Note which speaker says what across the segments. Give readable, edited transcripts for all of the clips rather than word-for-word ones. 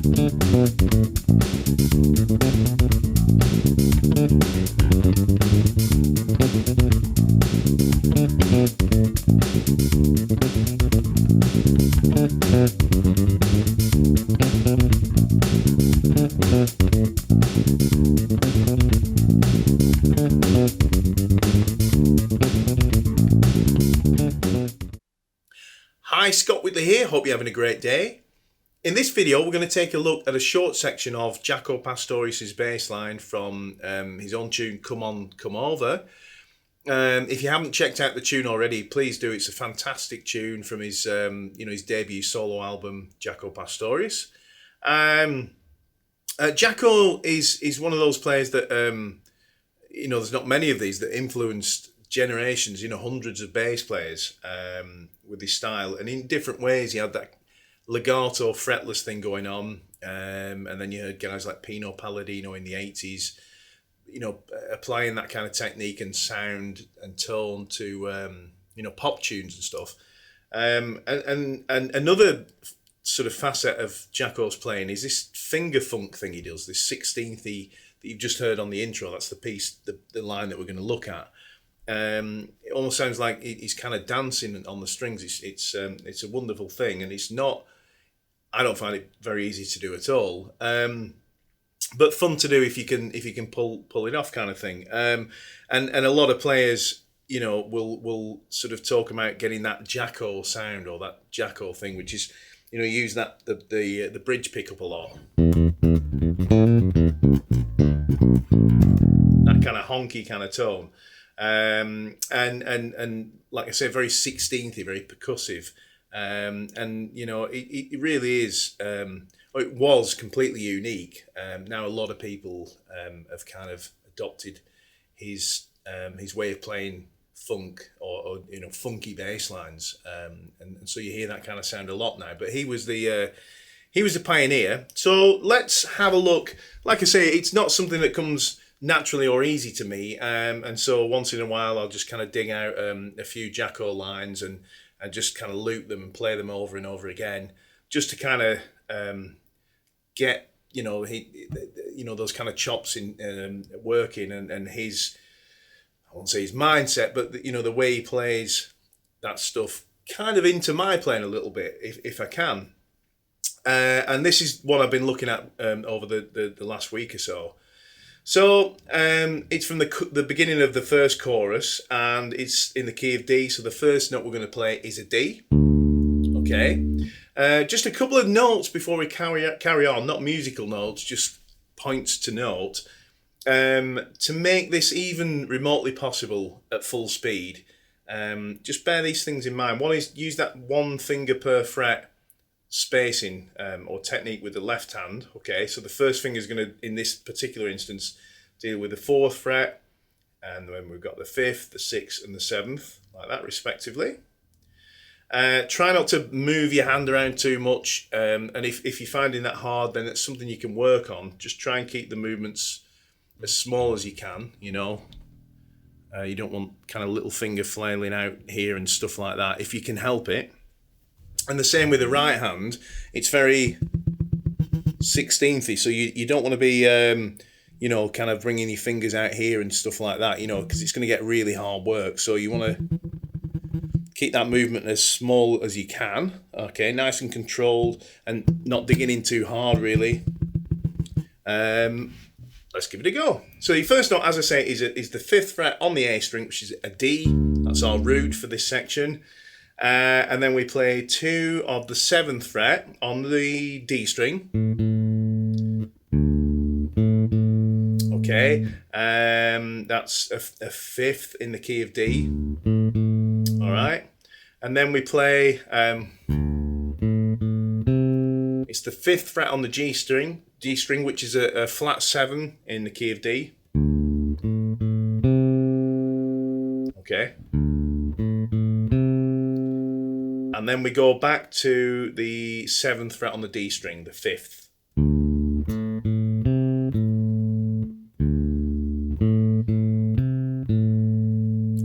Speaker 1: Hi, Scott Whitley here. Hope you're having a great day. In this video, we're going to take a look at a short section of Jaco Pastorius' bassline from his own tune, Come On, Come Over. If you haven't checked out the tune already, please do. It's a fantastic tune from his, his debut solo album, Jaco Pastorius. Jaco is one of those players that, there's not many of these that influenced generations, hundreds of bass players with his style, and in different ways. He had that legato fretless thing going on, and then you heard guys like Pino Palladino in the 80s, applying that kind of technique and sound and tone to pop tunes and stuff. And another sort of facet of Jaco's playing is this finger funk thing he does, this 16th that you've just heard on the intro. That's the piece, the line that we're going to look at. It almost sounds like he's kind of dancing on the strings. It's a wonderful thing, and it's not. I don't find it very easy to do at all, but fun to do if you can pull it off, kind of thing. And a lot of players, will sort of talk about getting that Jaco sound or that Jaco thing, which is, use that the bridge pickup a lot. That kind of honky kind of tone. And like I say, very 16thy, very percussive, it really is. It was completely unique. Now a lot of people have kind of adopted his way of playing funk or funky bass lines, and so you hear that kind of sound a lot now. But he was the pioneer. So let's have a look. Like I say, it's not something that comes naturally or easy to me, and so once in a while I'll just kind of dig out a few Jaco lines and just kind of loop them and play them over and over again, just to kind of get those kind of chops in working, and his, I won't say his mindset, but the way he plays that stuff kind of into my playing a little bit, if I can. And this is what I've been looking at over the last week or so. So it's from the beginning of the first chorus, and it's in the key of D. So the first note we're going to play is a D. Okay. Just a couple of notes before we carry on, not musical notes, just points to note. To make this even remotely possible at full speed, just bear these things in mind. One is use that one finger per fret spacing or technique with the left hand. Okay, so the first finger is going to, in this particular instance, deal with the 4th fret, and then we've got the 5th, the 6th, and the 7th, like that respectively. Try not to move your hand around too much, and if you're finding that hard, then it's something you can work on. Just try and keep the movements as small as you can. You don't want kind of little finger flailing out here and stuff like that if you can help it. And the same with the right hand. It's very 16thy, so you don't want to be, kind of bringing your fingers out here and stuff like that, because it's going to get really hard work. So you want to keep that movement as small as you can. Okay, nice and controlled, and not digging in too hard, really. Let's give it a go. So your first note, as I say, is the 5th fret on the A string, which is a D. That's our root for this section. And then we play 2 of the 7th fret on the D string. Okay, that's a 5th in the key of D. All right, and then we play. It's the 5th fret on the G string, which is a flat 7 in the key of D. Okay. And then we go back to the 7th fret on the D string, the 5th.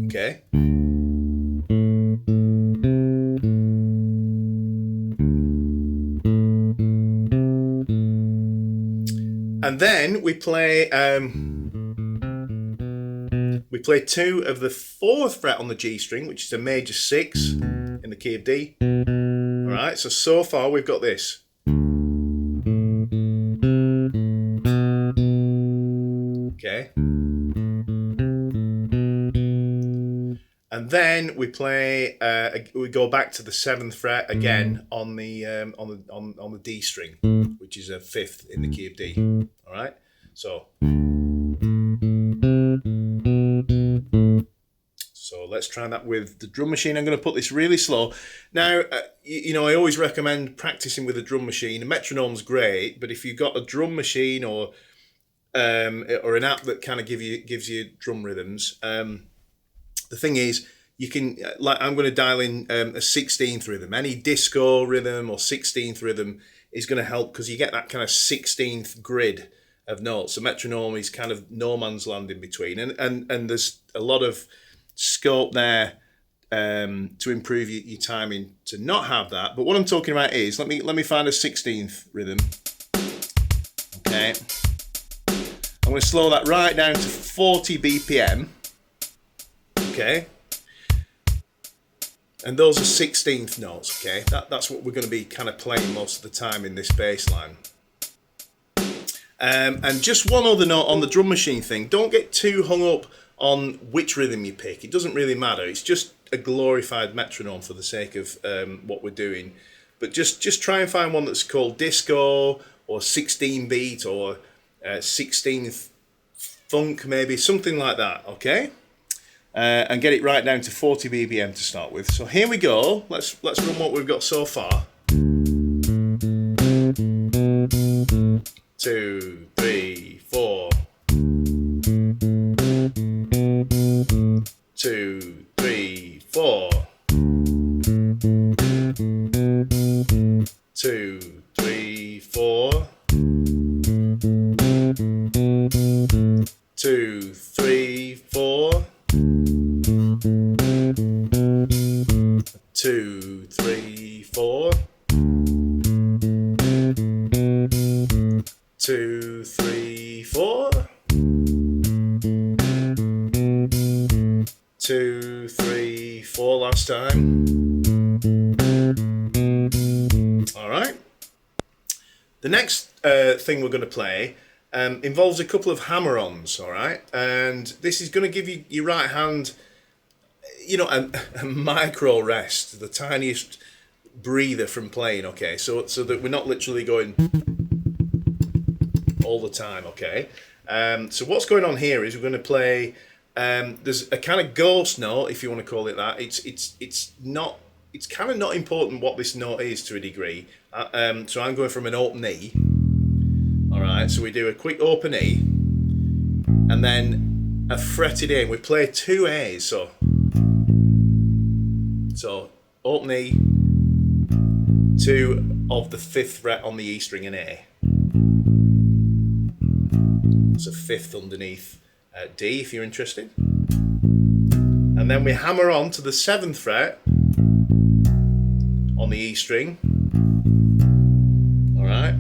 Speaker 1: Okay. And then we play 2 of the 4th fret on the G string, which is a major 6 in the key of D. All right, so far we've got this. Okay. And then we play. We go back to the 7th fret again on the D string, which is a 5th in the key of D. All right. So let's try that with the drum machine. I'm going to put this really slow. Now, I always recommend practicing with a drum machine. A metronome's great, but if you've got a drum machine or an app that kind of gives you drum rhythms. The thing is, you can, I'm going to dial in a 16th rhythm. Any disco rhythm or 16th rhythm is going to help because you get that kind of 16th grid of notes. The metronome is kind of no man's land in between. And there's a lot of scope there to improve your timing to not have that. But what I'm talking about is, let me find a 16th rhythm. Okay. I'm going to slow that right down to 40 BPM. Okay, and those are 16th notes. Okay, that's what we're going to be kind of playing most of the time in this bass line. And just one other note on the drum machine thing: don't get too hung up on which rhythm you pick. It doesn't really matter. It's just a glorified metronome for the sake of what we're doing. But just try and find one that's called disco or 16 beat or 16th funk, maybe something like that. Okay. And get it right down to 40 BPM to start with. So here we go. Let's run what we've got so far. 2, 3, 4. 2, 3, 4. 2, 3, 4. 2, 3, 4. 2, 3, 4. 2, 3, 4. 2, 3, 4 last time. All right. The next thing we're going to play involves a couple of hammer-ons, all right? And this is going to give you your right hand, a micro rest, the tiniest breather from playing, okay? So that we're not literally going all the time, okay? So what's going on here is we're going to play, there's a kind of ghost note, if you want to call it that. It's kind of not important what this note is to a degree. So I'm going from an open E. All right, so we do a quick open E, and then a fretted A, and we play 2 A's. So open E, 2 of the 5th fret on the E string and A. It's a 5th underneath D if you're interested. And then we hammer on to the 7th fret on the E string. All right.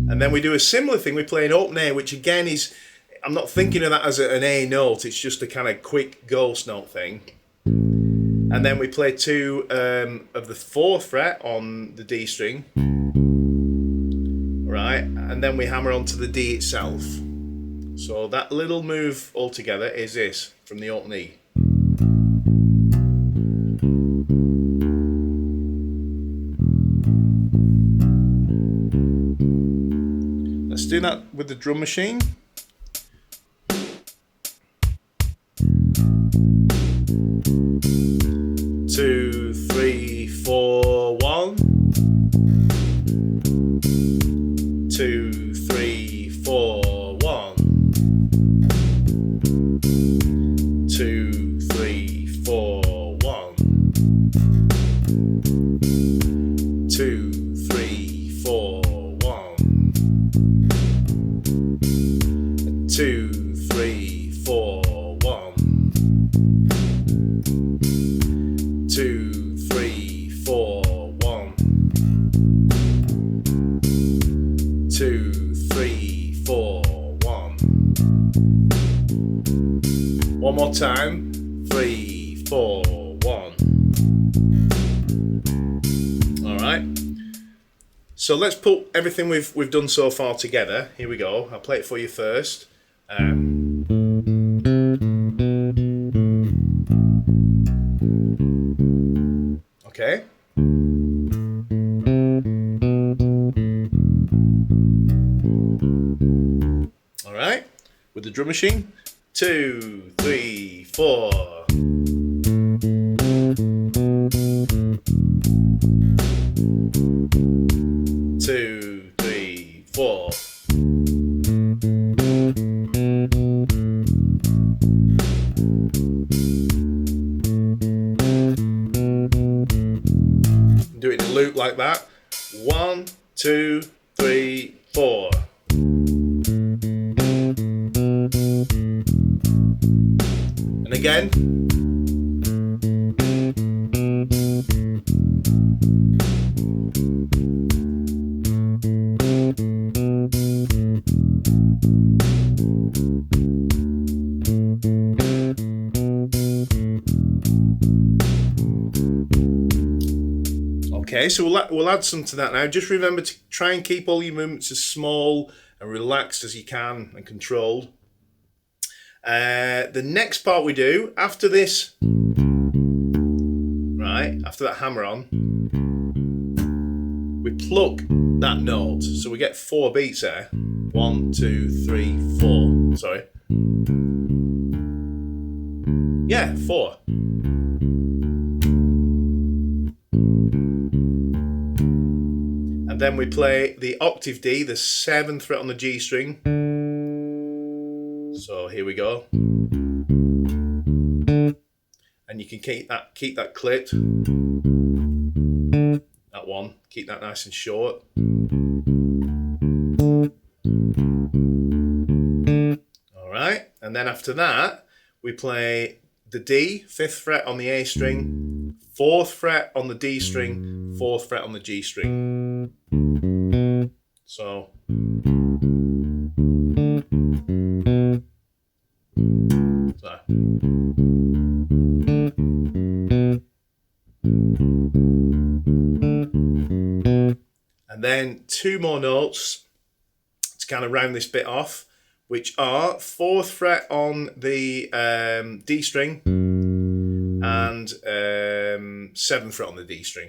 Speaker 1: And then we do a similar thing. We play an open A, which again is, I'm not thinking of that as an A note. It's just a kind of quick ghost note thing. And then we play 2 of the 4th fret on the D string. Right. And then we hammer onto the D itself. So that little move altogether is this from the open E. Let's do that with the drum machine. Two, three, 4, 1. 2, 3, 4, 1. 2, 3, 4, 1. 2, 3, 4, 1. 2, 3, 4, 1. 2, more time. 3, 4, 1. All right. So let's put everything we've done so far together. Here we go. I'll play it for you first. Okay. All right. With the drum machine. 2, 3, 4. 2, 3, 4. Do it in a loop like that. 1, 2, 3, 4. And again. Okay, so we'll add some to that now. Just remember to try and keep all your movements as small and relaxed as you can and controlled. The next part we do, after this, right, after that hammer on, we pluck that note. So we get 4 beats there. 1, 2, 3, 4. Sorry. Yeah, 4. And then we play the octave D, the 7th fret on the G string. So here we go. And you can keep that clipped. That one, keep that nice and short. All right, and then after that, we play the D, 5th fret on the A string, 4th fret on the D string, 4th fret on the G string. So. And then 2 more notes to kind of round this bit off, which are 4th fret on the D string and 7th fret on the D string.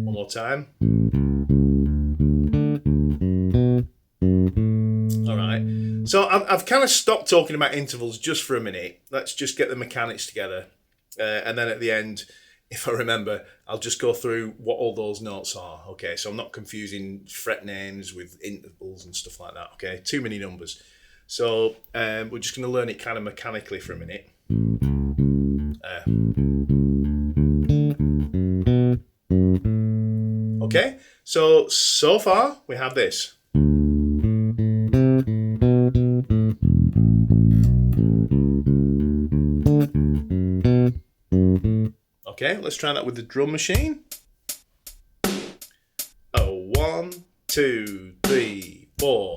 Speaker 1: One more time. All right. So I've kind of stopped talking about intervals just for a minute. Let's just get the mechanics together. And then at the end, if I remember, I'll just go through what all those notes are. Okay, so I'm not confusing fret names with intervals and stuff like that. Okay, too many numbers. So we're just going to learn it kind of mechanically for a minute. Okay, so far we have this. Okay, let's try that with the drum machine. 1, 2, 3, 4.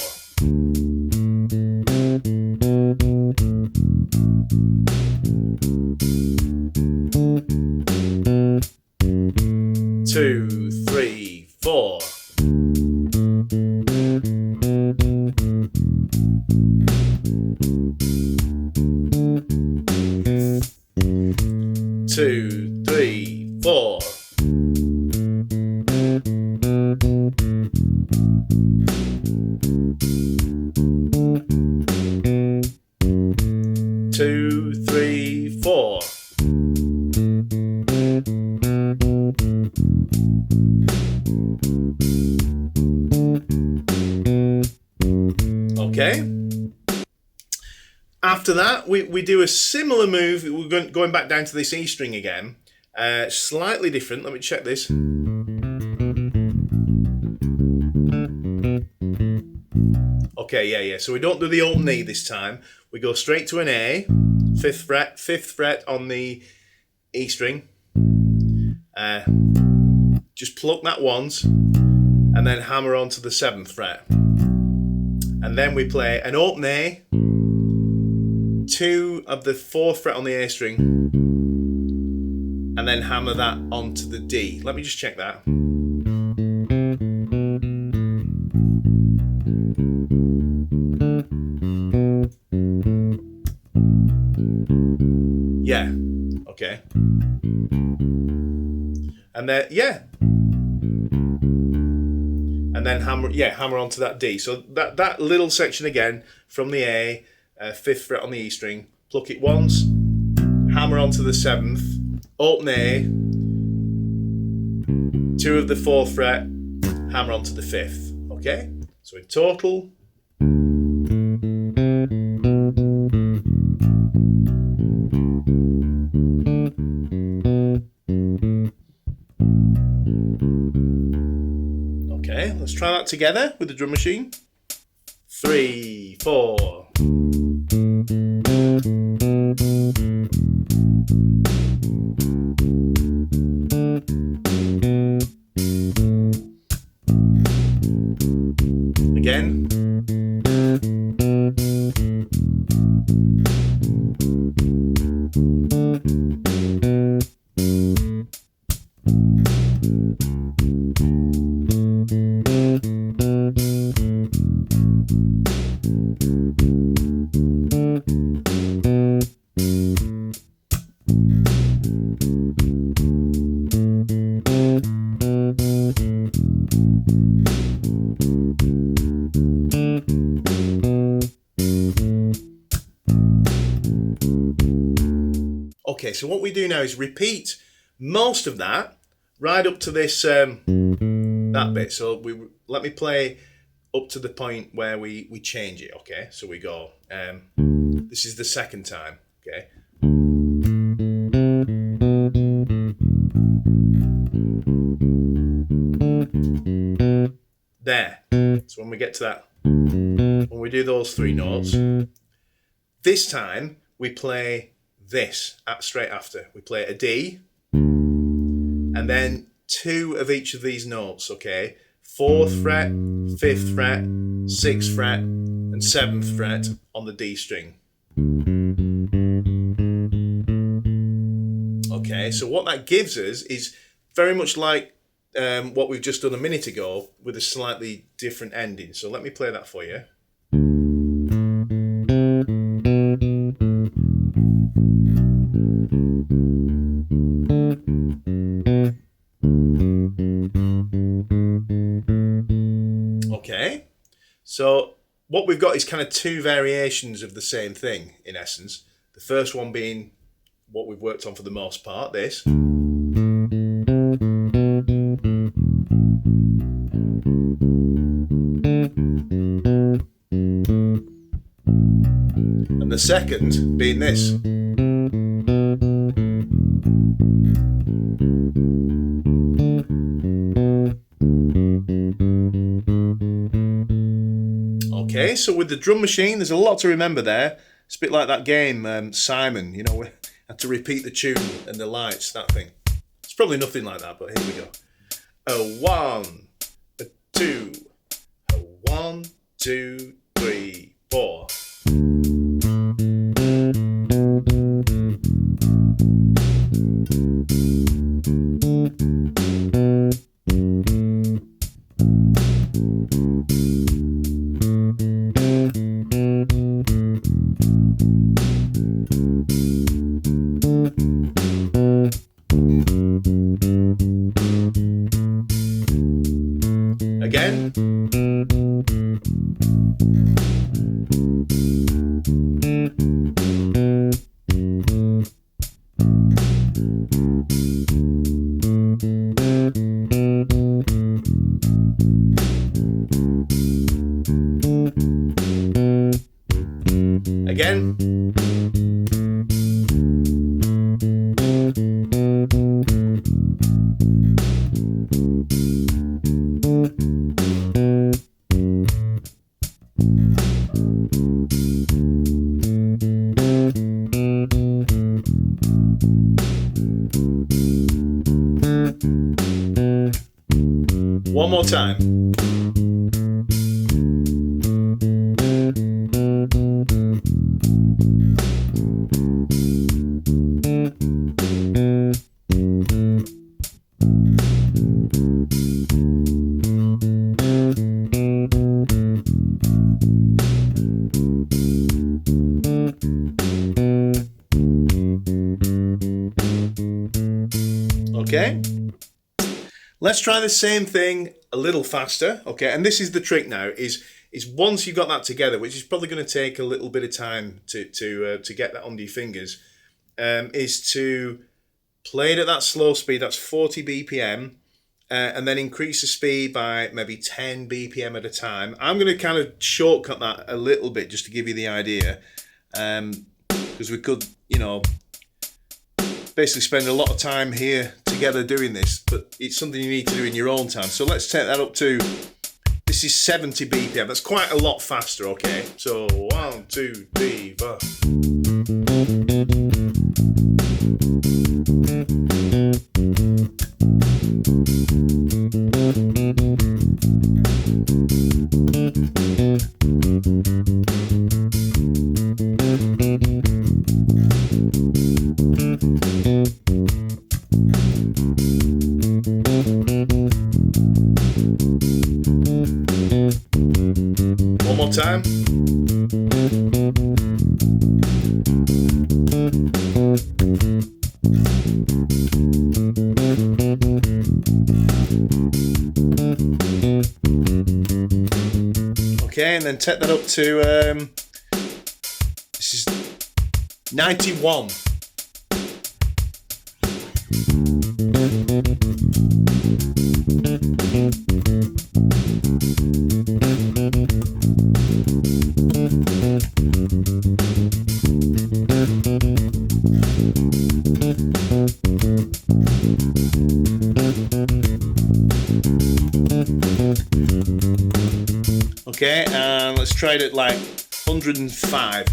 Speaker 1: Two, 3, 4. Two, 3, 4. Two, 3, 4. Okay. After that, we do a similar move. We're going back down to this E string again. Slightly different. Let me check this. Okay, yeah. So we don't do the open E this time. We go straight to an A, 5th fret on the E string. Just pluck that once, and then hammer onto the 7th fret. and then we play an open A, 2 of the 4th fret on the A string, and then hammer that onto the D. Let me just check that. Yeah, okay. And then, yeah. And then hammer onto that D. So that little section again, from the A, 5th fret on the E string, pluck it once, hammer onto the 7th, open A, 2 of the 4th fret, hammer onto the 5th. Okay? So in total. Okay, let's try that together with the drum machine. 3, 4. Again. Okay, so what we do now is repeat most of that right up to this that bit. So let me play up to the point where we change it. Okay, so we go. This is the second time. Okay. There. So when we get to that, when we do those 3 notes, this time we play this straight after. We play a D, and then 2 of each of these notes, okay? 4th fret, 5th fret, 6th fret, and 7th fret on the D string. Okay, so what that gives us is very much like what we've just done a minute ago with a slightly different ending. So let me play that for you. Okay, so what we've got is kind of 2 variations of the same thing in essence. The first one being what we've worked on for the most part, this. And the second being this. Okay, so with the drum machine, there's a lot to remember there. It's a bit like that game, Simon, you know, we had to repeat the tune and the lights, that thing. It's probably nothing like that, but here we go. A 1, a 2, a 1, 2, 3, 4. Again. Again. One more time. Okay. Let's try the same thing a little faster. Okay, and this is the trick now, is once you've got that together, which is probably going to take a little bit of time to get that under your fingers, is to play it at that slow speed, that's 40 BPM, and then increase the speed by maybe 10 BPM at a time. I'm going to kind of shortcut that a little bit just to give you the idea, because we could, you know, basically spend a lot of time here together doing this, but it's something you need to do in your own time. So let's take that up to, this is 70 BPM. That's quite a lot faster, okay? So 1, 2, 3, 4. One more time. Okay, and then take that up to this is 91. Okay, and let's try it at like 105.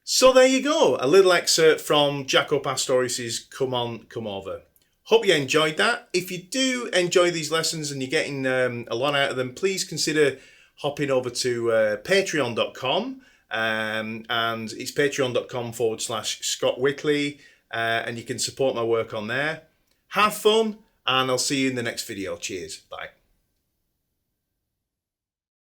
Speaker 1: So there you go, a little excerpt from Jaco Pastorius's Come On, Come Over. Hope you enjoyed that. If you do enjoy these lessons and you're getting a lot out of them, please consider hopping over to patreon.com, and it's patreon.com/Scott Whitley, and you can support my work on there. Have fun, and I'll see you in the next video. Cheers. Bye.